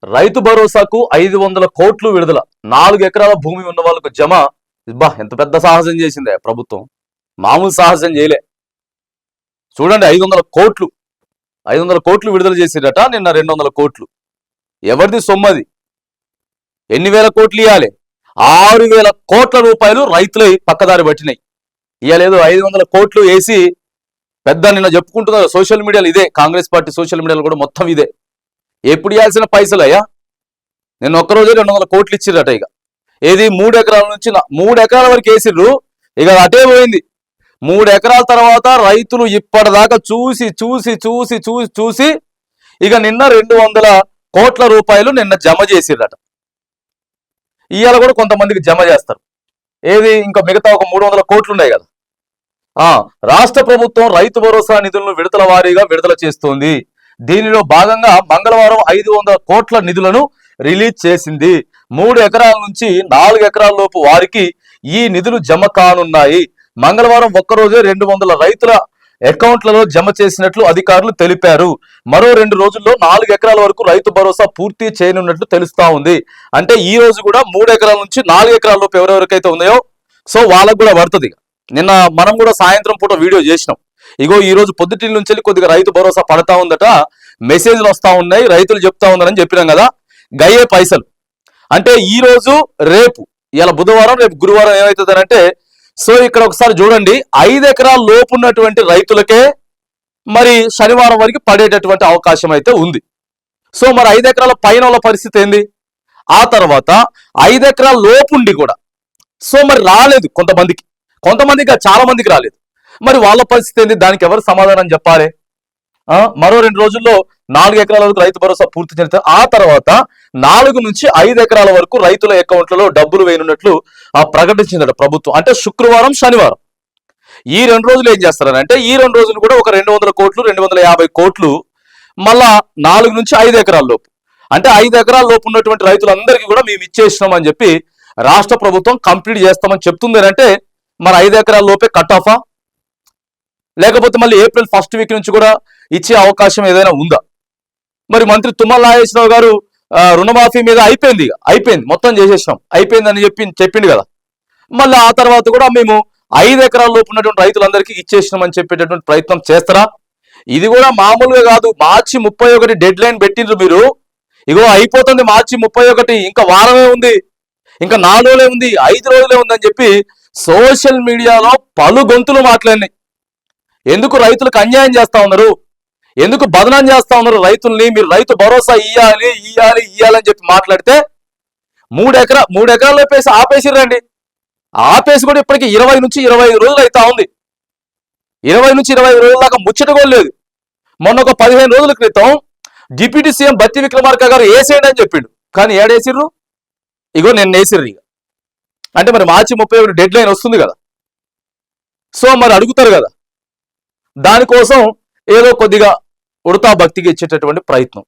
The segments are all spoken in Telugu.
రైతు భరోసాకు 500 కోట్లు విడుదల. 4 ఎకరాల భూమి ఉన్న వాళ్ళకు జమ. ఎంత పెద్ద సాహసం చేసిందే ప్రభుత్వం. మామూలు సాహసం చేయలే. చూడండి, 500 కోట్లు 500 కోట్లు విడుదల చేసిరట. నిన్న 200 కోట్లు. ఎవరిది సొమ్మది? ఎన్ని వేల కోట్లు ఇవ్వాలి? 6,000 కోట్ల రూపాయలు రైతులై పక్కదారి పట్టినాయి. ఇవ్వలేదు 500 కోట్లు వేసి పెద్ద నిన్న చెప్పుకుంటున్నారు సోషల్ మీడియాలో. ఇదే కాంగ్రెస్ పార్టీ సోషల్ మీడియాలో కూడా మొత్తం ఇదే. ఎప్పుడు ఇవ్వాల్సిన పైసలు అయ్యా? నిన్న ఒక్కరోజే 200 కోట్లు ఇచ్చిరట. ఇక ఏది 3 ఎకరాల నుంచి 3 ఎకరాల వరకు వేసిర్రు. ఇక అటే పోయింది. 3 ఎకరాల తర్వాత రైతులు ఇప్పటిదాకా చూసి చూసి చూసి చూసి చూసి ఇక నిన్న 200 కోట్ల రూపాయలు నిన్న జమ చేసిర్రట. ఇవాళ కూడా కొంతమందికి జమ చేస్తారు. ఏది ఇంకా మిగతా ఒక 300 కోట్లు ఉన్నాయి కదా. రాష్ట్ర ప్రభుత్వం రైతు భరోసా నిధులను విడతల వారీగా విడుదల చేస్తోంది. దీనిలో భాగంగా మంగళవారం 500 కోట్ల నిధులను రిలీజ్ చేసింది. 3 ఎకరాల నుంచి 4 ఎకరాల లోపు వారికి ఈ నిధులు జమ కానున్నాయి. మంగళవారం ఒక్కరోజే 200 రైతుల అకౌంట్లలో జమ చేసినట్లు అధికారులు తెలిపారు. మరో 2 రోజుల్లో 4 ఎకరాల వరకు రైతు భరోసా పూర్తి చేయనున్నట్లు తెలుస్తా ఉంది. అంటే ఈ రోజు కూడా 3 ఎకరాల నుంచి 4 ఎకరాల లోపు ఎవరెవరికైతే ఉన్నాయో సో వాళ్ళకు కూడా పడుతుంది. నిన్న మనం కూడా సాయంత్రం పూట వీడియో చేసినాం. ఇగో ఈ రోజు పొద్దుటి నుంచి కొద్దిగా రైతు భరోసా పడతా ఉందట, మెసేజ్లు వస్తా ఉన్నాయి, రైతులు చెప్తా ఉన్నారని చెప్పినాం కదా. గయ్యే పైసలు అంటే ఈ రోజు రేపు, ఇలా బుధవారం రేపు గురువారం ఏమవుతుందనంటే సో ఇక్కడ ఒకసారి చూడండి, 5 ఎకరాల లోపు ఉన్నటువంటి రైతులకే మరి శనివారం వరకు పడేటటువంటి అవకాశం అయితే ఉంది. సో మరి 5 ఎకరాల పైన వాళ్ళ పరిస్థితి ఏంది? ఆ తర్వాత 5 ఎకరాల లోపు ఉండి కూడా సో మరి రాలేదు కొంతమందికి చాలా మందికి రాలేదు. మరి వాళ్ళ పరిస్థితి ఏంది? దానికి ఎవరు సమాధానం చెప్పాలి? మరో 2 రోజుల్లో 4 ఎకరాల వరకు రైతు భరోసా పూర్తి చేస్తారు. ఆ తర్వాత 4 నుంచి 5 ఎకరాల వరకు రైతుల అకౌంట్లలో డబ్బులు వేయనున్నట్లు ప్రకటించిందట ప్రభుత్వం. అంటే శుక్రవారం శనివారం ఈ 2 రోజులు ఏం చేస్తారనంటే ఈ 2 రోజులు కూడా ఒక 200 కోట్లు 250 కోట్లు మళ్ళా 4 నుంచి 5 ఎకరాల లోపు, అంటే 5 ఎకరాల లోపు ఉన్నటువంటి రైతులందరికీ కూడా మేము ఇచ్చేసినాం అని చెప్పి రాష్ట్ర ప్రభుత్వం కంప్లీట్ చేస్తామని చెప్తుంది. అంటే మరి 5 ఎకరాల లోపే కట్ ఆఫా, లేకపోతే మళ్ళీ ఏప్రిల్ 1st వీక్ నుంచి కూడా ఇచ్చే అవకాశం ఏదైనా ఉందా? మరి మంత్రి తుమ్మల నాగేశ్వరరావు గారు రుణమాఫీ మీద అయిపోయింది మొత్తం చేసేసినాం అయిపోయిందని చెప్పిండు కదా. మళ్ళీ ఆ తర్వాత కూడా మేము 5 ఎకరాల లోపు ఉన్నటువంటి రైతులందరికీ ఇచ్చేసినామని చెప్పేటటువంటి ప్రయత్నం చేస్తారా? ఇది కూడా మామూలుగా కాదు. మార్చి 31 డెడ్ లైన్ పెట్టిండ్రు మీరు. ఇగో అయిపోతుంది మార్చి 31, ఇంకా వారమే ఉంది, ఇంకా 4 రోజులే ఉంది, 5 రోజులే ఉందని చెప్పి సోషల్ మీడియాలో పలు గొంతులు మాట్లాడినాయి. ఎందుకు రైతులకు అన్యాయం చేస్తా ఉన్నారు? ఎందుకు బదనాం చేస్తా ఉన్నారు రైతుల్ని? మీరు రైతు భరోసా ఇయ్యాలి అని చెప్పి మాట్లాడితే 3 ఎకరాలు ఆపేసిరండి. ఆపేసి కూడా ఇప్పటికీ 20 నుంచి 25 రోజులు అవుతా ఉంది. 20 నుంచి 25 రోజుల దాకా ముచ్చట కూడా లేదు. మొన్న ఒక 15 రోజుల క్రితం డిప్యూటీ సీఎం బత్తి విక్రమార్క గారు వేసేయండి అని చెప్పిండు, కానీ ఏడేసిర్రు? ఇగో నేను వేసిర్రు. ఇక అంటే మరి మార్చి 31 డెడ్ లైన్ వస్తుంది కదా. సో మరి అడుగుతారు కదా, దానికోసం ఏదో కొద్దిగా ఉడతా భక్తికి ఇచ్చేటటువంటి ప్రయత్నం.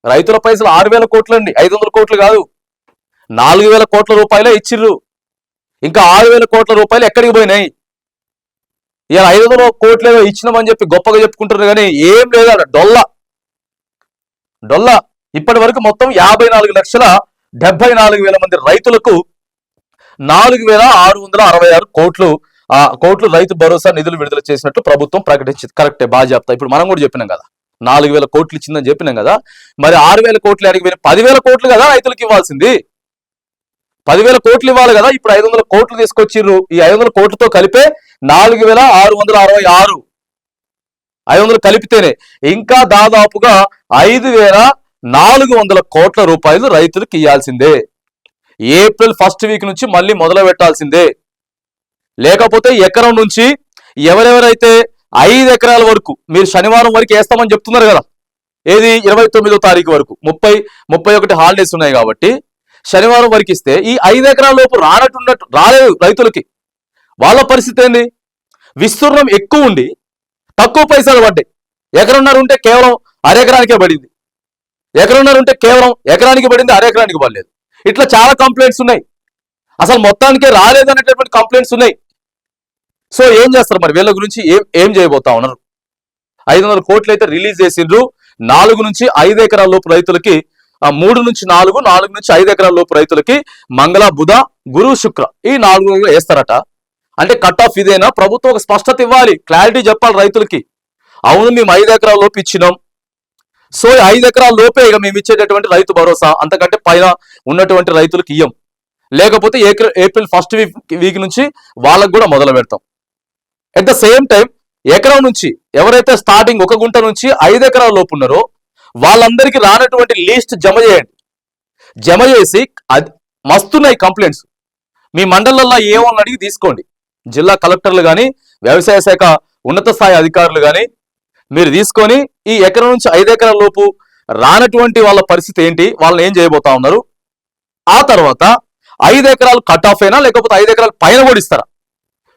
రైతుల పైసలు 6,000 కోట్లు అండి, 500 కోట్లు కాదు, 4,000 కోట్ల రూపాయలే ఇచ్చిర్రు. ఇంకా 6,000 కోట్ల రూపాయలు ఎక్కడికి పోయినాయి? ఇలా 500 కోట్లు ఏదో ఇచ్చినామని చెప్పి గొప్పగా చెప్పుకుంటారు, కానీ ఏం లేదా డొల్లా. ఇప్పటి వరకు మొత్తం 54,74,000 మంది రైతులకు 4,666 కోట్లు రైతు భరోసా నిధులు విడుదల చేసినట్టు ప్రభుత్వం ప్రకటించింది. కరెక్టే, బాగా చెప్తా. ఇప్పుడు మనం కూడా చెప్పినాం కదా, 4,000 కోట్లు ఇచ్చిందని చెప్పినాం కదా. మరి 6,000 కోట్లు అడిగిపోయిన 10,000 కోట్లు కదా రైతులకు ఇవ్వాల్సింది. 10,000 కోట్లు ఇవ్వాలి కదా. ఇప్పుడు 500 కోట్లు తీసుకొచ్చిర్రు. ఈ 500 కోట్లతో కలిపే 4,666, 500 కలిపితేనే ఇంకా దాదాపుగా 5,400 కోట్ల రూపాయలు రైతులకు ఇవ్వాల్సిందే. ఏప్రిల్ 1st వీక్ నుంచి మళ్ళీ మొదలు పెట్టాల్సిందే. లేకపోతే ఎకరం నుంచి ఎవరెవరైతే 5 ఎకరాల వరకు మీరు శనివారం వరకు వేస్తామని చెప్తున్నారు కదా, ఏది 29వ తారీఖు వరకు, 30, 31 హాలిడేస్ ఉన్నాయి కాబట్టి శనివారం వరకు ఇస్తే ఈ 5 ఎకరాల లోపు రాలేదు రైతులకి. వాళ్ళ పరిస్థితి ఏంది? విస్తీర్ణం ఎక్కువ ఉండి తక్కువ పైసలు పడ్డాయి. ఎకరన్నర ఉంటే కేవలం అరెకరానికే పడింది, ఎకరన్నర ఉంటే కేవలం ఎకరానికి పడింది, అరెకరానికి పడలేదు. ఇట్లా చాలా కంప్లైంట్స్ ఉన్నాయి. అసలు మొత్తానికే రాలేదనేటటువంటి కంప్లైంట్స్ ఉన్నాయి. సో ఏం చేస్తారు మరి? వీళ్ళ గురించి ఏం చేయబోతా ఉన్నారు? 500 కోట్లు అయితే రిలీజ్ చేసిండ్రు. 4 నుంచి 5 ఎకరాల లోపు రైతులకి 3 నుంచి 4, 4 నుంచి 5 ఎకరాల లోపు రైతులకి మంగళ, బుధ, గురు, శుక్ర ఈ 4 రోజులు వేస్తారట. అంటే కట్ ఆఫ్ ఇదేనా? ప్రభుత్వం ఒక స్పష్టత ఇవ్వాలి, క్లారిటీ చెప్పాలి రైతులకి. అవును మేము 5 ఎకరాల లోపు ఇచ్చినాం, సో 5 ఎకరాల లోపే ఇక మేము ఇచ్చేటటువంటి రైతు భరోసా, అంతకంటే పైన ఉన్నటువంటి రైతులకు ఇయ్యం. లేకపోతే ఏప్రిల్ 1st వీక్ నుంచి వాళ్ళకు కూడా మొదలు పెడతాం. అట్ ద సేమ్ టైం ఎకరం నుంచి ఎవరైతే స్టార్టింగ్ 1 గుంట నుంచి 5 ఎకరాల లోపు ఉన్నారో వాళ్ళందరికీ రానటువంటి లిస్ట్ జమ చేయండి. జమ చేసి మస్తున్నాయి కంప్లైంట్స్, మీ మండలంలో ఏమని అడిగి తీసుకోండి. జిల్లా కలెక్టర్లు కానీ వ్యవసాయ శాఖ ఉన్నత స్థాయి అధికారులు కానీ మీరు తీసుకొని ఈ ఎకరం నుంచి 5 ఎకరాల లోపు రానటువంటి వాళ్ళ పరిస్థితి ఏంటి, వాళ్ళని ఏం చేయబోతా ఉన్నారు, ఆ తర్వాత 5 ఎకరాలు కట్ ఆఫ్ అయినా లేకపోతే 5 ఎకరాలు పైన కూడా ఇస్తారా?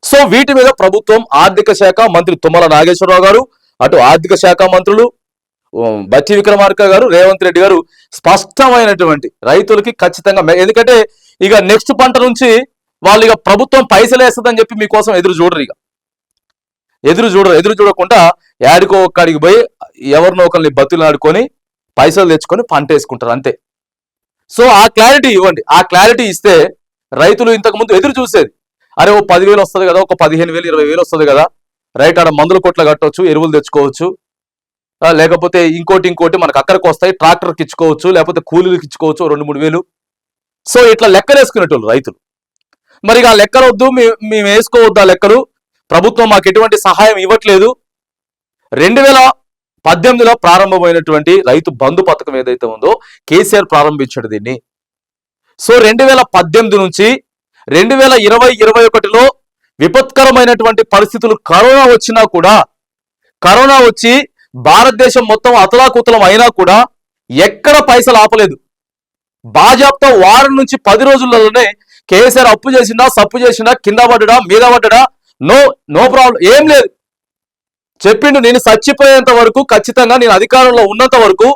సో వీటి మీద ప్రభుత్వం, ఆర్థిక శాఖ మంత్రి తుమ్మల నాగేశ్వరరావు గారు, అటు ఆర్థిక శాఖ మంత్రులు బట్టి విక్రమార్క గారు, రేవంత్ రెడ్డి గారు స్పష్టమైనటువంటి రైతులకి ఖచ్చితంగా, ఎందుకంటే ఇక నెక్స్ట్ పంట నుంచి వాళ్ళు ఇక ప్రభుత్వం పైసలు వేస్తుందని చెప్పి మీకోసం ఎదురు చూడరు. ఇక ఎదురు చూడకుండా యాడికో ఒక్కడికి పోయి ఎవరినో ఒకరిని బతులు ఆడుకొని పైసలు తెచ్చుకొని పంట వేసుకుంటారు అంతే. సో ఆ క్లారిటీ ఇవ్వండి. ఆ క్లారిటీ ఇస్తే రైతులు ఇంతకు ముందు ఎదురు చూసేది, అరే ఓ 10,000 వస్తుంది కదా, ఒక 15,000, 20,000 వస్తుంది కదా, రైట్, ఆడ మందుల కొట్లు కట్టవచ్చు, ఎరువులు తెచ్చుకోవచ్చు, లేకపోతే ఇంకోటి మనకు అక్కడికి వస్తాయి, ట్రాక్టర్కి ఇచ్చుకోవచ్చు, లేకపోతే కూలీలకు ఇచ్చుకోవచ్చు 2-3 వేలు. సో ఇట్లా లెక్కలేసుకునేటోళ్ళు రైతులు. మరి ఆ లెక్కలు వద్దు, మేము వేసుకోవద్దు ఆ లెక్కలు, ప్రభుత్వం మాకు ఎటువంటి సహాయం ఇవ్వట్లేదు. 2018లో ప్రారంభమైనటువంటి రైతు బంధు పథకం ఏదైతే ఉందో కేసీఆర్ ప్రారంభించాడు దీన్ని. సో 2018 నుంచి 2020-21లో విపత్కరమైనటువంటి పరిస్థితులు కరోనా వచ్చినా కూడా, కరోనా వచ్చి భారతదేశం మొత్తం అతలాకుతలం అయినా కూడా ఎక్కడ పైసలు ఆపలేదు. బాజాప్తా వారం నుంచి 10 రోజులలోనే కేసీఆర్ అప్పు చేసినా, సప్పు చేసినా, కింద పడ్డా, మీద పడ్డా, నో ప్రాబ్లం, ఏం లేదు. చెప్పిండు, నేను చచ్చిపోయేంత వరకు ఖచ్చితంగా నేను అధికారంలో ఉన్నంత వరకు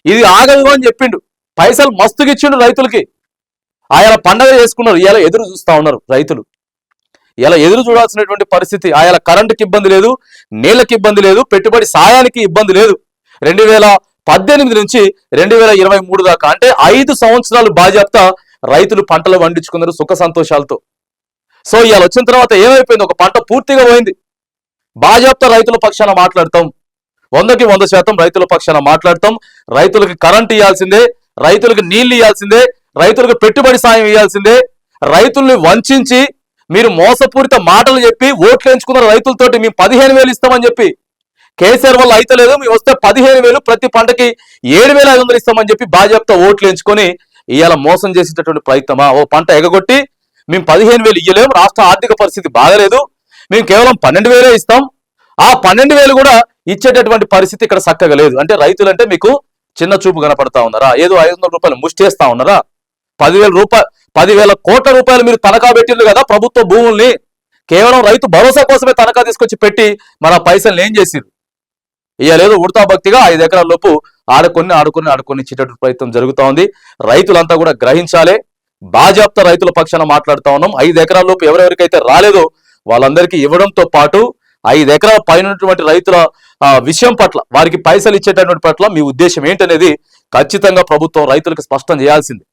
ఇది ఆగదు అని చెప్పిండు. పైసలు మస్తుగా ఇచ్చిండు రైతులకి. ఆయన పండగ చేసుకున్నారు. ఇలా ఎదురు చూస్తా ఉన్నారు రైతులు. ఇలా ఎదురు చూడాల్సినటువంటి పరిస్థితి. ఆయన కరెంటుకి ఇబ్బంది లేదు, నీళ్ళకి ఇబ్బంది లేదు, పెట్టుబడి సాయానికి ఇబ్బంది లేదు. 2018 నుంచి 2023 దాకా, అంటే 5 సంవత్సరాలు బాజాప్తా రైతులు పంటలు పండించుకున్నారు సుఖ సంతోషాలతో. సో ఇవాళ వచ్చిన తర్వాత ఏమైపోయింది, ఒక పంట పూర్తిగా పోయింది. బాజాప్తా రైతుల పక్షాన మాట్లాడతాం, 100కి 100% రైతుల పక్షాన మాట్లాడతాం. రైతులకి కరెంట్ ఇవ్వాల్సిందే, రైతులకు నీళ్లు ఇవ్వాల్సిందే, రైతులకు పెట్టుబడి సాయం ఇవ్వాల్సిందే. రైతుల్ని వంచి మీరు మోసపూరిత మాటలు చెప్పి ఓట్లు ఎంచుకున్న రైతులతోటి మేము 15,000 ఇస్తామని చెప్పి, కేసీఆర్ వల్ల అయితే లేదు, మేము వస్తే 15,000, ప్రతి పంటకి 7,500 ఇస్తామని చెప్పి బాజాప్తా ఓట్లు ఎంచుకొని ఇవాళ మోసం చేసేటటువంటి ప్రయత్నమా? ఓ పంట ఎగగొట్టి మేము 15,000 ఇయ్యలేము, రాష్ట్ర ఆర్థిక పరిస్థితి బాగలేదు, మేము కేవలం 12,000 ఇస్తాం, ఆ 12,000 కూడా ఇచ్చేటటువంటి పరిస్థితి ఇక్కడ చక్కగా లేదు. అంటే రైతులంటే మీకు చిన్న చూపు కనపడతా ఉన్నారా? ఏదో 500 రూపాయలు ముష్టేస్తా ఉన్నారా? 10,000 కోట్ల రూపాయలు మీరు తనఖా పెట్టిండ్రు కదా ప్రభుత్వ భూముల్ని, కేవలం రైతు భరోసా కోసమే తనఖా తీసుకొచ్చి పెట్టి మన పైసలు ఏం చేసిరు? ఇయ్యలేదు, ఉడతా భక్తిగా 5 ఎకరాల లోపు ఆడుకొని ఇచ్చేటటువంటి ప్రయత్నం జరుగుతూ ఉంది. రైతులంతా కూడా గ్రహించాలి. బాజాప్తా రైతుల పక్షాన మాట్లాడుతా ఉన్నాం. 5 ఎకరాల లోపు ఎవరెవరికైతే రాలేదో వాళ్ళందరికీ ఇవ్వడంతో పాటు 5 ఎకరాల పైన రైతుల విషయం పట్ల, వారికి పైసలు ఇచ్చేటటువంటి పట్ల మీ ఉద్దేశం ఏంటనేది ఖచ్చితంగా ప్రభుత్వం రైతులకు స్పష్టం చేయాల్సింది.